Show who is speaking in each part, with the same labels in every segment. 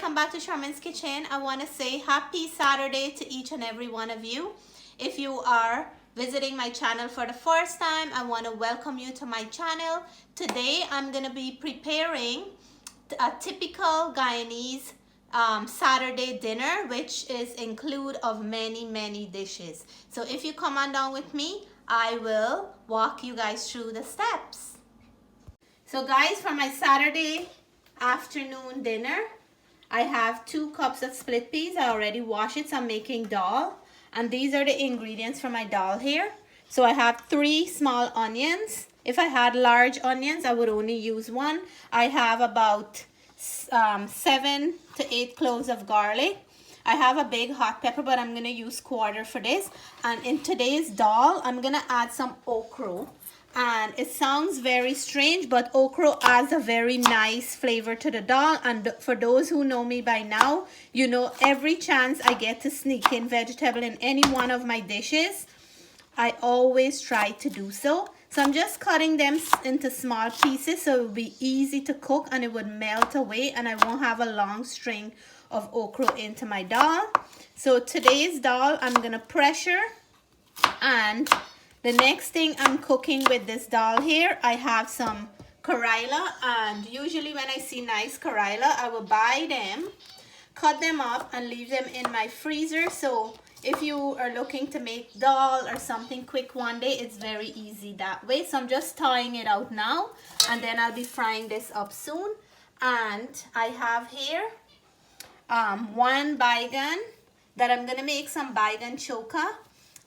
Speaker 1: welcome back to Charmaine's Kitchen. I want to say happy Saturday to each and every one of you. If you are visiting my channel for the first time, I want to welcome you to my channel. Today I'm going to be preparing a typical Guyanese Saturday dinner, which is include of many dishes. So if you come on down with me, I will walk you guys through the steps. So guys, for my Saturday afternoon dinner, I have 2 cups of split peas. I already washed it, so I'm making dal. And these are the ingredients for my dal here. So I have 3 small onions. If I had large onions, I would only use 1. I have about 7 to 8 cloves of garlic. I have a big hot pepper, but I'm going to use 1/4 for this. And in today's dal, I'm going to add some ochro. And it sounds very strange, but ochro adds a very nice flavor to the dal. And for those who know me by now, you know every chance I get to sneak in vegetable in any one of my dishes, I always try to do so. So I'm just cutting them into small pieces so it will be easy to cook and it would melt away and I won't have a long string of okra into my dal. So today's dal I'm going to pressure, and the next thing I'm cooking with this dal here, I have some Karela, and usually when I see nice Karela, I will buy them, cut them up and leave them in my freezer. So if you are looking to make dal or something quick one day, it's very easy that way. So I'm just thawing it out now, and then I'll be frying this up soon. And I have here 1 Baigan that I'm gonna make some Baigan choka,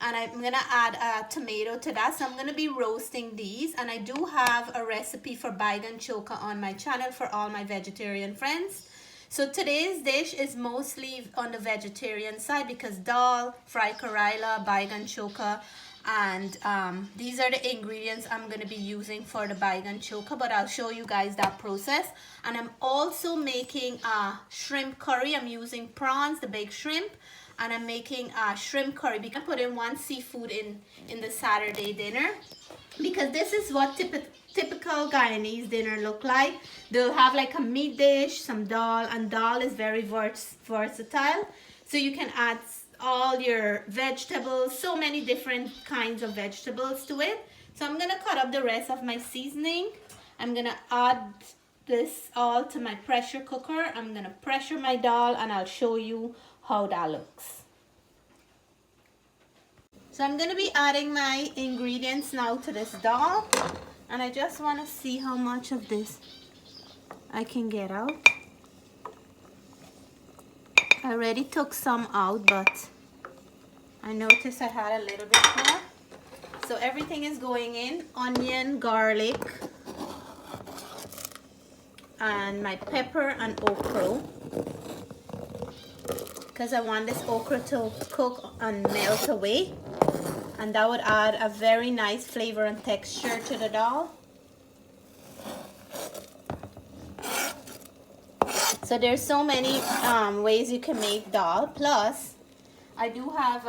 Speaker 1: and I'm gonna add a tomato to that. So I'm gonna be roasting these, and I do have a recipe for Baigan choka on my channel for all my vegetarian friends. So today's dish is mostly on the vegetarian side because dal, fried Karela, Baigan choka, and these are the ingredients I'm going to be using for the Baigan choka, but I'll show you guys that process. And I'm also making a shrimp curry. I'm using prawns, the big shrimp, and I'm making a shrimp curry because I put in 1 seafood in the Saturday dinner, because this is what typical Guyanese dinner look like. They'll have like a meat dish, some dal, and dal is very versatile. So you can add all your vegetables, so many different kinds of vegetables to it. So I'm gonna cut up the rest of my seasoning. I'm gonna add this all to my pressure cooker. I'm gonna pressure my dal and I'll show you how that looks. So I'm gonna be adding my ingredients now to this dal, and I just want to see how much of this I can get out. I already took some out, but I noticed I had a little bit more. So everything is going in: onion, garlic, and my pepper and okra, because I want this okra to cook and melt away, and that would add a very nice flavor and texture to the dal. So there's so many ways you can make dal. Plus I do have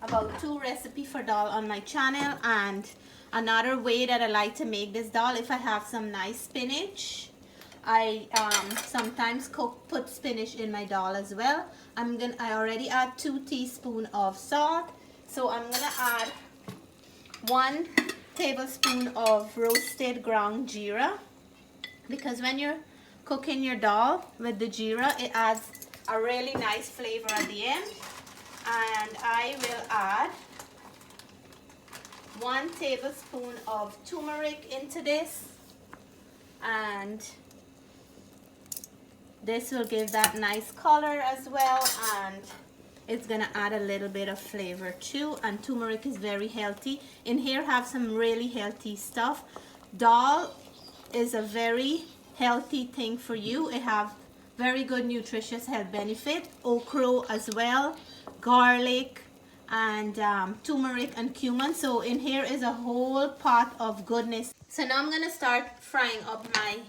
Speaker 1: about 2 recipes for dal on my channel, and another way that I like to make this dal, if I have some nice spinach, I sometimes put spinach in my dal as well. I already add 2 teaspoons of salt. So I'm gonna add 1 tablespoon of roasted ground geera, because when you're cooking your dal with the geera, it adds a really nice flavor at the end. And I will add 1 tablespoon of turmeric into this, and this will give that nice color as well, and it's gonna add a little bit of flavor too. And turmeric is very healthy. In here have some really healthy stuff. Dal is a very healthy thing for you. It have very good nutritious health benefit. Okra as well, garlic, and turmeric and cumin. So in here is a whole pot of goodness. So now I'm gonna start frying up my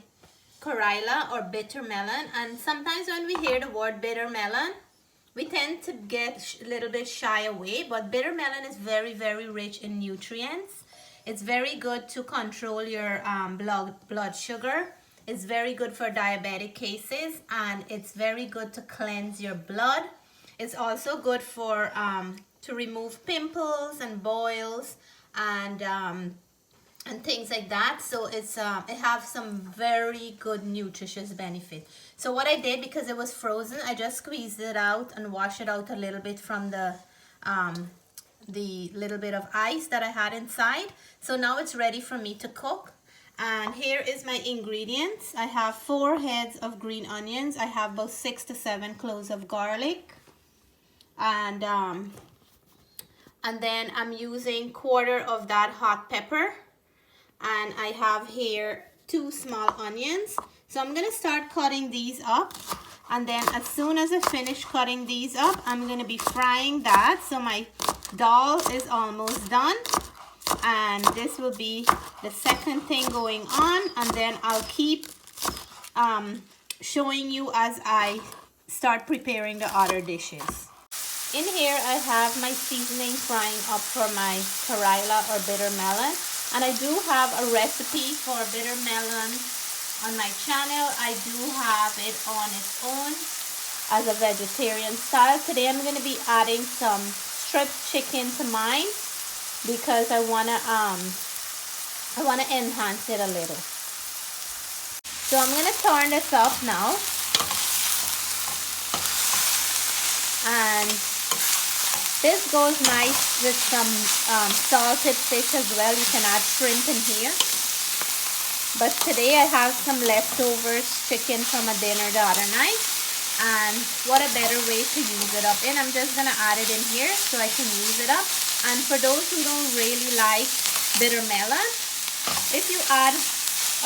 Speaker 1: Karela or bitter melon. And sometimes when we hear the word bitter melon, we tend to get a little bit shy away, but bitter melon is very rich in nutrients. It's very good to control your blood sugar. It's very good for diabetic cases, and it's very good to cleanse your blood. It's also good for to remove pimples and boils and things like that. So it's it has some very good nutritious benefit. So what I did, because it was frozen, I just squeezed it out and washed it out a little bit from the little bit of ice that I had inside. So now it's ready for me to cook. And here is my ingredients. I have 4 heads of green onions. I have about 6 to 7 cloves of garlic, and then I'm using 1/4 of that hot pepper, and I have here 2 small onions. So I'm gonna start cutting these up, and then as soon as I finish cutting these up, I'm gonna be frying that. So my dal is almost done, and this will be the second thing going on, and then I'll keep showing you as I start preparing the other dishes. In here I have my seasoning frying up for my Karela or bitter melon, and I do have a recipe for bitter melon on my channel. I do have it on its own as a vegetarian style. Today I'm going to be adding some strip chicken to mine because I wanna enhance it a little. So I'm gonna turn this up now, and this goes nice with some salted fish as well. You can add shrimp in here, but today I have some leftovers chicken from a dinner the other night, and what a better way to use it up in. I'm just gonna add it in here so I can use it up. And for those who don't really like bitter melon, if you add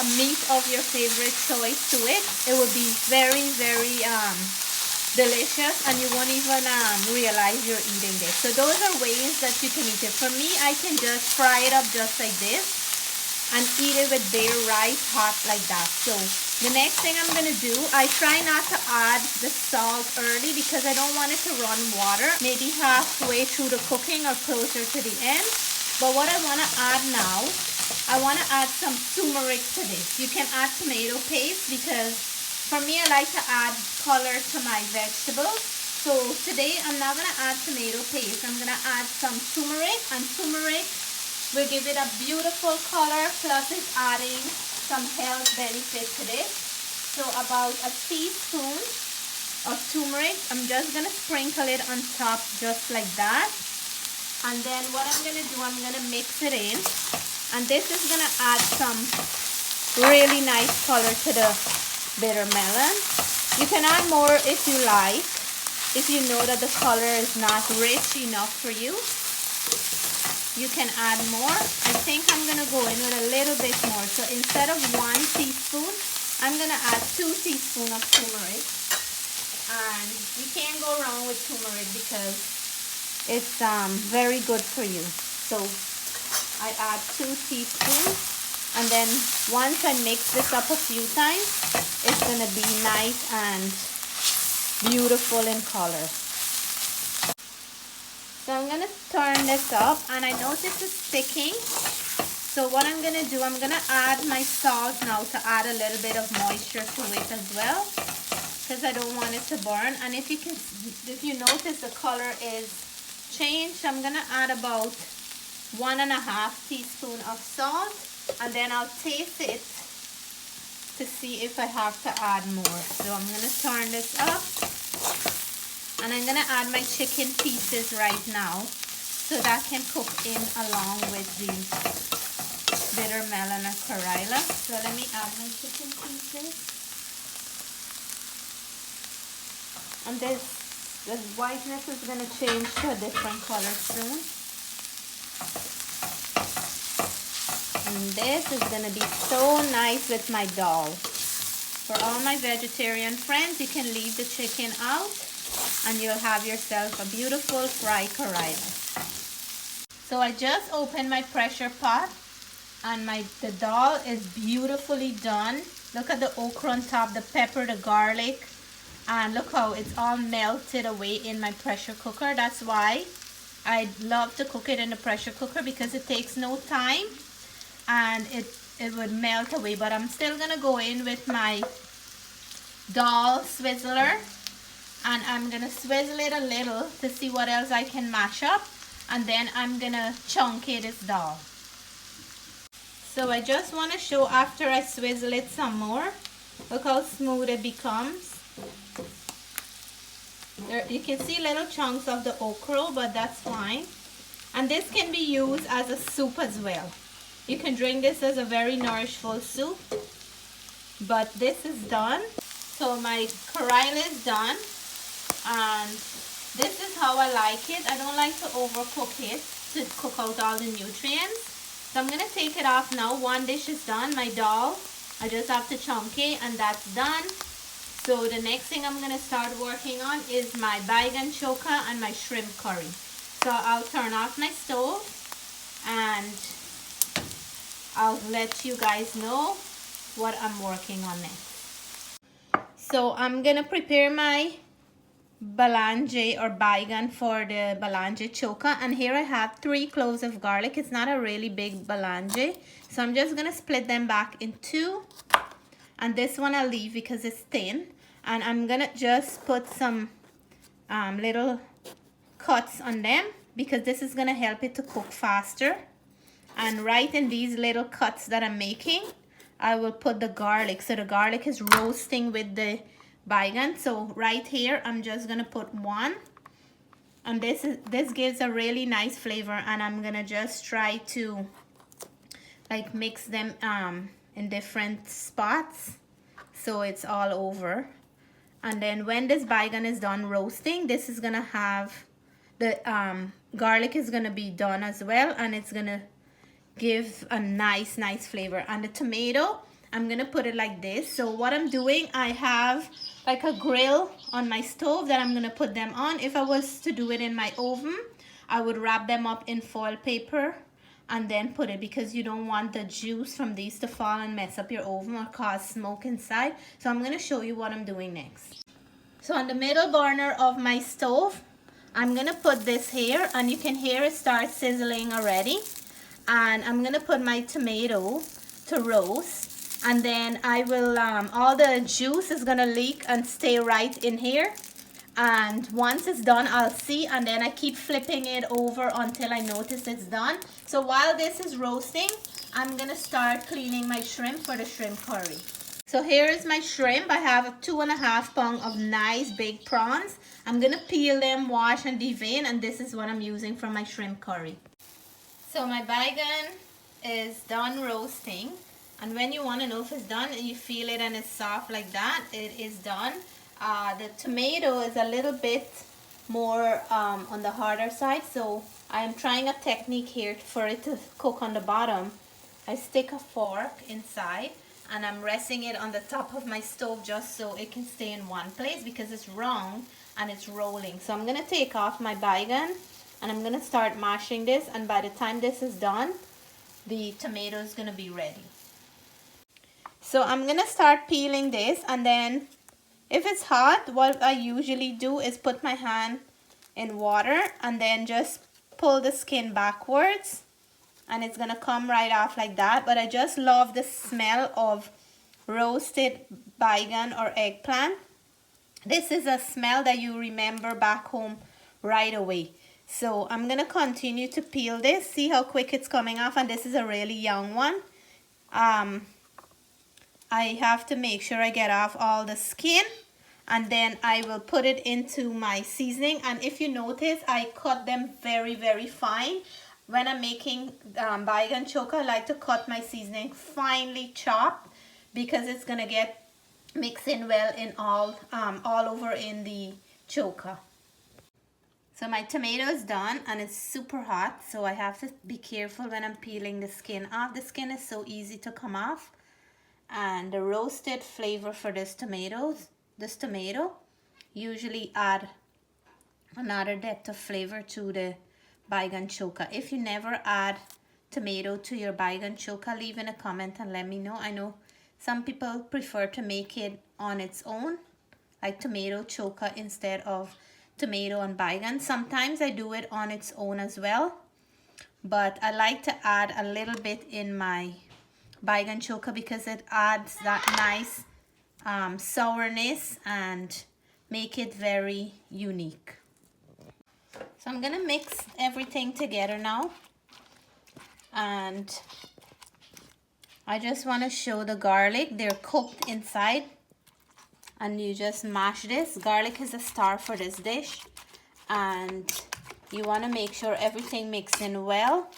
Speaker 1: a meat of your favorite choice to it, it will be very, very delicious, and you won't even realize you're eating this. So those are ways that you can eat it. For me, I can just fry it up just like this and eat it with bare rice hot like that. So the next thing I'm going to do, I try not to add the salt early because I don't want it to run water, maybe halfway through the cooking or closer to the end. But what I want to add now, I want to add some turmeric to this. You can add tomato paste because for me, I like to add color to my vegetables. So today I'm not going to add tomato paste. I'm going to add some turmeric, and turmeric will give it a beautiful color, plus it's adding some health benefit to this. So about a teaspoon of turmeric, I'm just going to sprinkle it on top just like that. And then what I'm going to do, I'm going to mix it in. And this is going to add some really nice color to the bitter melon. You can add more if you like, if you know that the color is not rich enough for you. You can add more. I think I'm going to go in with a little bit more. So instead of 1 teaspoon, I'm going to add 2 teaspoons of turmeric. And you can't go wrong with turmeric because it's very good for you. So I add 2 teaspoons. And then once I mix this up a few times, it's going to be nice and beautiful in color. So I'm going to turn this up, and I notice it's sticking. So what I'm going to do, I'm going to add my salt now to add a little bit of moisture to it as well, because I don't want it to burn. And if you notice the color is changed, I'm going to add about 1.5 teaspoons of salt, and then I'll taste it to see if I have to add more. So I'm going to turn this up. And I'm going to add my chicken pieces right now so that can cook in along with the bitter melon and Karela. So let me add my chicken pieces. And the whiteness is going to change to a different color soon. And this is going to be so nice with my dal. For all my vegetarian friends, you can leave the chicken out, and you'll have yourself a beautiful fried Karela. So I just opened my pressure pot, and the dal is beautifully done. Look at the okra on top, the pepper, the garlic, and look how it's all melted away in my pressure cooker. That's why I love to cook it in the pressure cooker, because it takes no time, and it it would melt away. But I'm still gonna go in with my Dhal Swizzler, and I'm gonna swizzle it a little to see what else I can mash up, and then I'm gonna chunky this dal. So I just want to show after I swizzle it some more, look how smooth it becomes. There, you can see little chunks of the ochro, but that's fine. And this can be used as a soup as well. You can drink this as a very nourishful soup. But this is done. So my Karela is done. And this is how I like it. I don't like to overcook it to cook out all the nutrients. So I'm going to take it off now. One dish is done. My dal, I just have to chunky, and that's done. So the next thing I'm going to start working on is my Baigan choka and my shrimp curry. So I'll turn off my stove and I'll let you guys know what I'm working on next. So I'm going to prepare my balanje or Baigan for the balanje choka, and here I have 3 cloves of garlic. It's not a really big balanje, so I'm just going to split them back in 2. And this one I'll leave because it's thin. And I'm going to just put some little cuts on them because this is going to help it to cook faster. And right in these little cuts that I'm making, I will put the garlic. So the garlic is roasting with the Baigan. So right here, I'm just going to put 1. And this gives a really nice flavor. And I'm going to just try to like mix them in different spots so it's all over. And then when this Baigan is done roasting, this is gonna have the garlic is gonna be done as well, and it's gonna give a nice flavor. And the tomato, I'm gonna put it like this. So what I'm doing, I have like a grill on my stove that I'm gonna put them on. If I was to do it in my oven, I would wrap them up in foil paper and then put it, because you don't want the juice from these to fall and mess up your oven or cause smoke inside. So I'm going to show you what I'm doing next. So on the middle burner of my stove, I'm going to put this here, and you can hear it start sizzling already. And I'm going to put my tomato to roast, and then I will all the juice is going to leak and stay right in here. And once it's done, I'll see, and then I keep flipping it over until I notice it's done. So while this is roasting, I'm gonna start cleaning my shrimp for the shrimp curry. So here is my shrimp. I have a 2.5 pound of nice big prawns. I'm gonna peel them, wash and devein, and this is what I'm using for my shrimp curry. So my Baigan is done roasting, and when you want to know if it's done, you feel it and it's soft like that, it is done. The tomato is a little bit more on the harder side, so I am trying a technique here for it to cook on the bottom. I stick a fork inside and I'm resting it on the top of my stove just so it can stay in one place, because it's round and it's rolling. So I'm going to take off my Baigan and I'm going to start mashing this, and by the time this is done, the tomato is going to be ready. So I'm going to start peeling this, and then if it's hot, what I usually do is put my hand in water and then just pull the skin backwards, and it's gonna come right off like that. But I just love the smell of roasted Baigan or eggplant. This is a smell that you remember back home right away. So I'm gonna continue to peel this. See how quick it's coming off, and this is a really young one. I have to make sure I get off all the skin, and then I will put it into my seasoning. And if you notice, I cut them very fine. When I'm making Baigan choka, I like to cut my seasoning finely chopped, because it's gonna get mixed in well in all over in the choka. So my tomato is done, and it's super hot, so I have to be careful when I'm peeling the skin off. The skin is so easy to come off. And the roasted flavor for this tomato usually add another depth of flavor to the Baigan choka. If you never add tomato to your Baigan choka, leave in a comment and let me know. I know some people prefer to make it on its own, like tomato choka instead of tomato and Baigan. Sometimes I do it on its own as well, but I like to add a little bit in my Baigan choka because it adds that nice sourness and make it very unique. So I'm gonna mix everything together now, and I just want to show the garlic. They're cooked inside, and you just mash this. Garlic is a star for this dish, and you want to make sure everything mixes in well,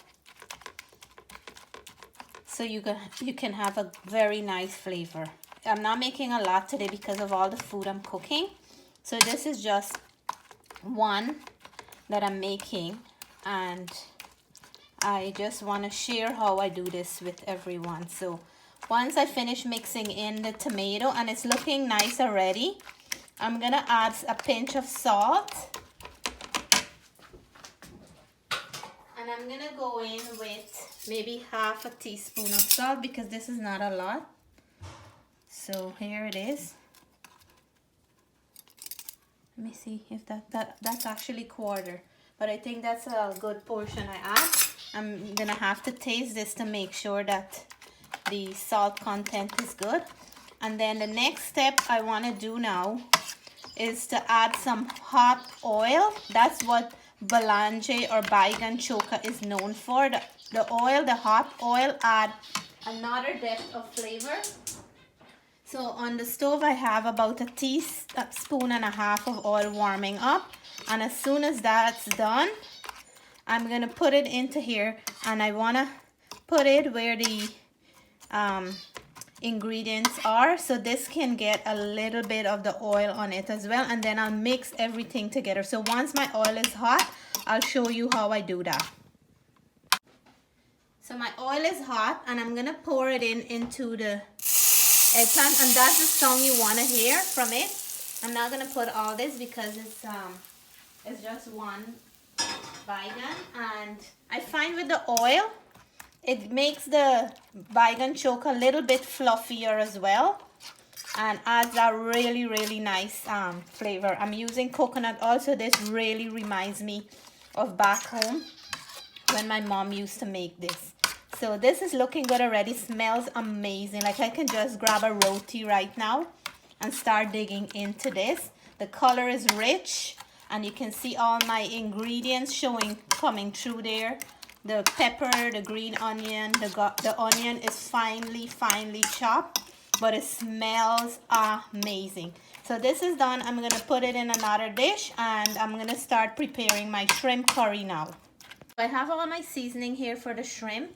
Speaker 1: so you can have a very nice flavor. I'm not making a lot today because of all the food I'm cooking, so this is just one that I'm making, and I just want to share how I do this with everyone. So once I finish mixing in the tomato and it's looking nice already, I'm gonna add a pinch of salt, and I'm gonna go in with maybe half a teaspoon of salt because this is not a lot. So here it is. Let me see if that's actually quarter, but I think that's a good portion I add. I'm gonna have to taste this to make sure that the salt content is good. And then the next step I want to do now is to add some hot oil. That's what Balanje or Baigan choka is known for. The oil, the hot oil, add another depth of flavor. So on the stove I have about a teaspoon and a half of oil warming up, and as soon as that's done, I'm gonna put it into here, and I wanna put it where the ingredients are, so this can get a little bit of the oil on it as well, and then I'll mix everything together. So once my oil is hot, I'll show you how I do that. So my oil is hot, and I'm gonna pour it into the eggplant, and that's the song you want to hear from it. I'm not gonna put all this because it's just one Baigan, and I find with the oil it makes the Baigan choka a little bit fluffier as well, and adds a really nice flavor. I'm using coconut also. This really reminds me of back home when my mom used to make this. So this is looking good already. Smells amazing. Like I can just grab a roti right now and start digging into this. The color is rich, and you can see all my ingredients coming through there. The pepper, the green onion, the onion is finely chopped, but it smells amazing. So this is done. I'm gonna put it in another dish, and I'm gonna start preparing my shrimp curry now. I have all my seasoning here for the shrimp,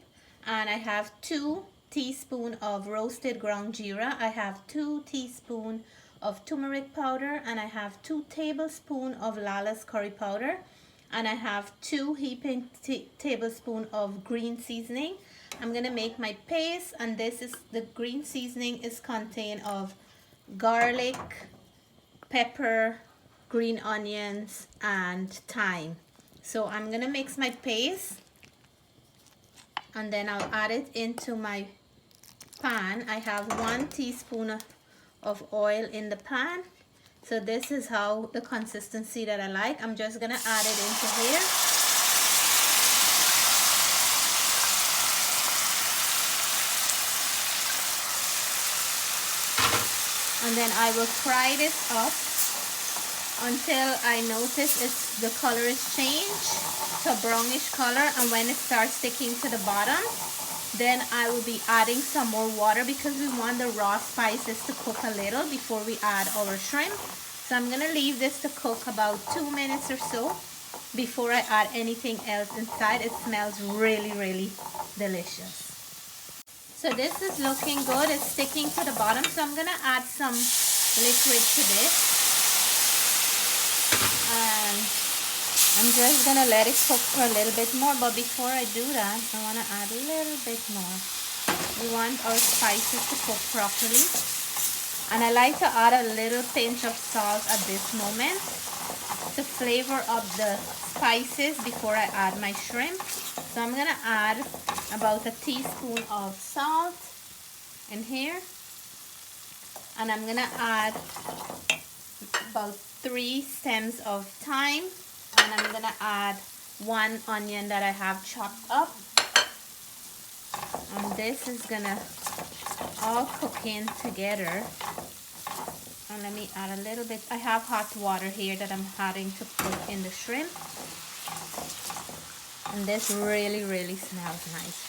Speaker 1: and I have 2 teaspoons of roasted ground geera. I have 2 teaspoons of turmeric powder, and I have 2 tablespoons of Lala's curry powder, and I have 2 heaping tablespoons of green seasoning. I'm gonna make my paste, and this is the green seasoning is contained of garlic, pepper, green onions, and thyme. So I'm gonna mix my paste, and then I'll add it into my pan. I have 1 teaspoon of oil in the pan. So this is how the consistency that I like. I'm just gonna add it into here. And then I will fry this up until I notice the color is changed to a brownish color, and when it starts sticking to the bottom, then I will be adding some more water because we want the raw spices to cook a little before we add our shrimp. So I'm gonna leave this to cook about 2 minutes or so before I add anything else inside. It smells really delicious. So this is looking good. It's sticking to the bottom, so I'm gonna add some liquid to this, and I'm just gonna let it cook for a little bit more. But before I do that, I want to add a little bit more. We want our spices to cook properly, and I like to add a little pinch of salt at this moment to flavor up the spices before I add my shrimp. So I'm gonna add about a teaspoon of salt in here, and I'm gonna add about 3 stems of thyme, and I'm gonna add 1 onion that I have chopped up. And this is gonna all cook in together. And let me add a little bit. I have hot water here that I'm adding to put in the shrimp. And this really, really smells nice.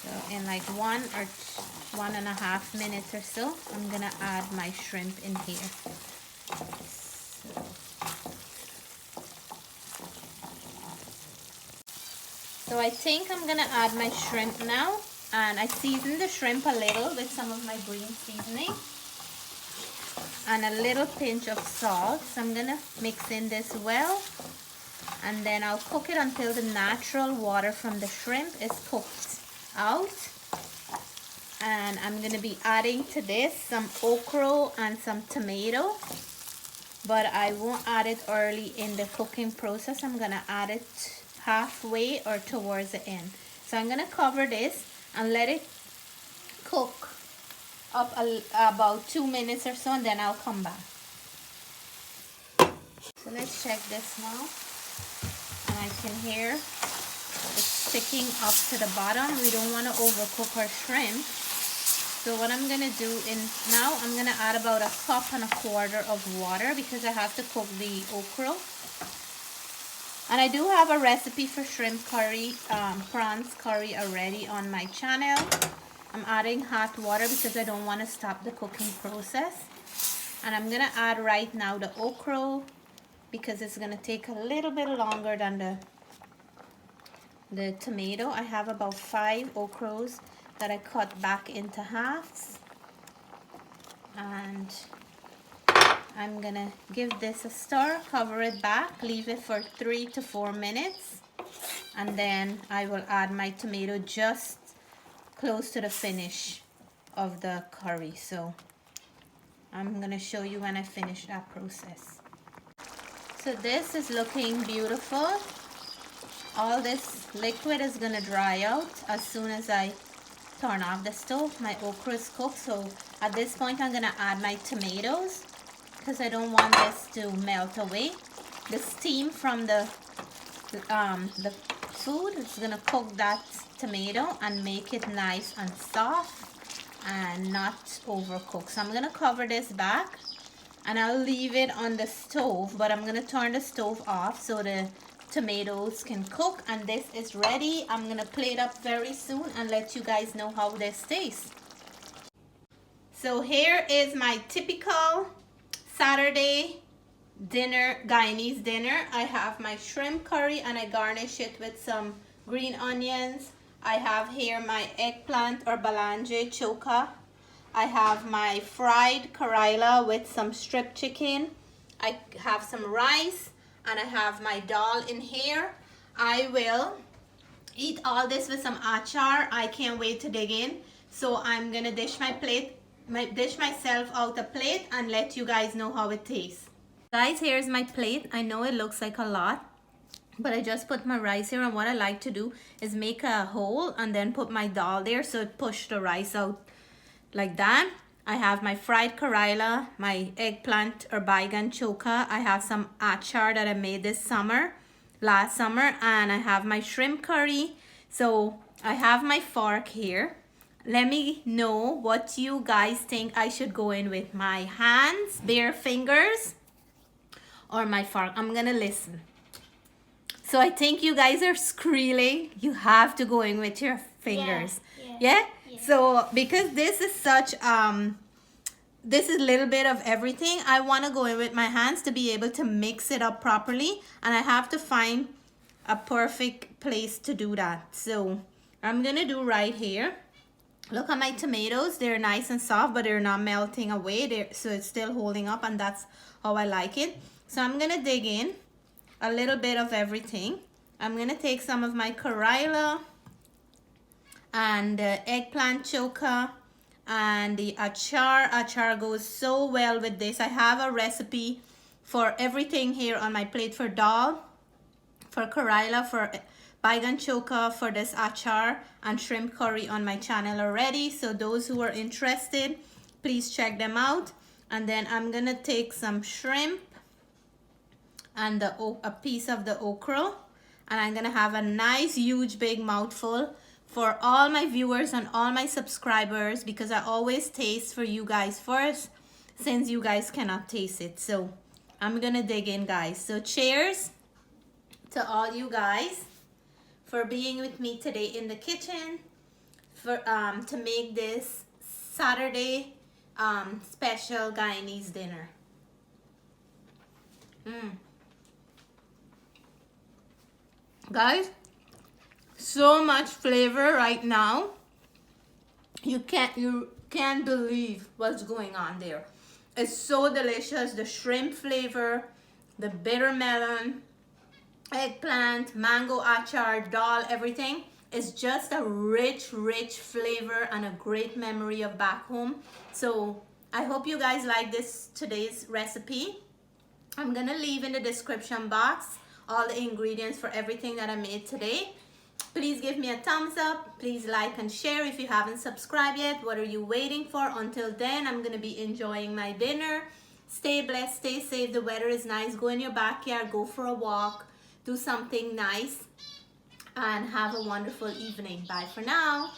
Speaker 1: So in like 1.5 minutes or so, I'm gonna add my shrimp in here. So I think I'm gonna add my shrimp now, and I seasoned the shrimp a little with some of my green seasoning and a little pinch of salt. So I'm gonna mix in this well, and then I'll cook it until the natural water from the shrimp is cooked out. And I'm gonna be adding to this some ochro and some tomato, but I won't add it early in the cooking process. I'm gonna add it halfway or towards the end. So I'm gonna cover this and let it cook up about 2 minutes or so, and then I'll come back. So let's check this now, and I can hear it's sticking up to the bottom. We don't want to overcook our shrimp. So what I'm gonna do now, I'm gonna add about 1.25 cups of water because I have to cook the okra. And I do have a recipe for shrimp curry, prawns curry already on my channel. I'm adding hot water because I don't want to stop the cooking process. And I'm gonna add right now the okra because it's gonna take a little bit longer than the tomato. I have about 5 okras that I cut back into halves, and I'm gonna give this a stir, cover it back, leave it for 3 to 4 minutes, and then I will add my tomato just close to the finish of the curry. So I'm gonna show you when I finish that process. So this is looking beautiful. All this liquid is gonna dry out as soon as I turn off the stove. My okra is cooked, so at this point I'm gonna add my tomatoes because I don't want this to melt away. The steam from the food is gonna cook that tomato and make it nice and soft and not overcooked. So I'm gonna cover this back and I'll leave it on the stove, but I'm gonna turn the stove off so the tomatoes can cook, and this is ready. I'm gonna plate up very soon and let you guys know how this tastes. So here is my typical Saturday dinner, Guyanese dinner. I have my shrimp curry and I garnish it with some green onions. I have here my eggplant or balanje choka. I have my fried Karela with some strip chicken. I have some rice and I have my dal in here. I will eat all this with some achar. I can't wait to dig in. So I'm gonna dish myself out a plate and let you guys know how it tastes. Guys, here's my plate. I know it looks like a lot, but I just put my rice here, and what I like to do is make a hole and then put my dal there so it push the rice out like that. I have my fried Karela, my eggplant or Baigan choka. I have some achar that I made last summer, and I have my shrimp curry. So I have my fork here. Let me know what you guys think I should go in with, my hands, bare fingers, or my fork. I'm gonna listen. So I think you guys are squealing. You have to go in with your fingers. Yeah? So because this is such this is a little bit of everything, I want to go in with my hands to be able to mix it up properly, and I have to find a perfect place to do that. So I'm gonna do right here. Look at my tomatoes. They're nice and soft, but they're not melting away. So it's still holding up, and that's how I like it. So I'm gonna dig in a little bit of everything. I'm gonna take some of my Karela and the eggplant choka and the achar. Achar goes so well with this. I have a recipe for everything here on my plate, for dal, for Karela, for Baigan choka, for this achar and shrimp curry on my channel already. So those who are interested, please check them out. And then I'm gonna take some shrimp and a piece of the okra, and I'm gonna have a nice huge big mouthful for all my viewers and all my subscribers, because I always taste for you guys first since you guys cannot taste it. So I'm gonna dig in, guys. So cheers to all you guys for being with me today in the kitchen for to make this Saturday special Guyanese dinner. Guys, so much flavor right now. You can't believe what's going on there. It's so delicious. The shrimp flavor, the bitter melon, eggplant, mango achar, dal, everything. It's just a rich flavor and a great memory of back home. So I hope you guys like today's recipe. I'm gonna leave in the description box all the ingredients for everything that I made today. Please give me a thumbs up. Please like and share if you haven't subscribed yet. What are you waiting for? Until then, I'm gonna be enjoying my dinner. Stay blessed, stay safe. The weather is nice. Go in your backyard, go for a walk, do something nice, and have a wonderful evening. Bye for now.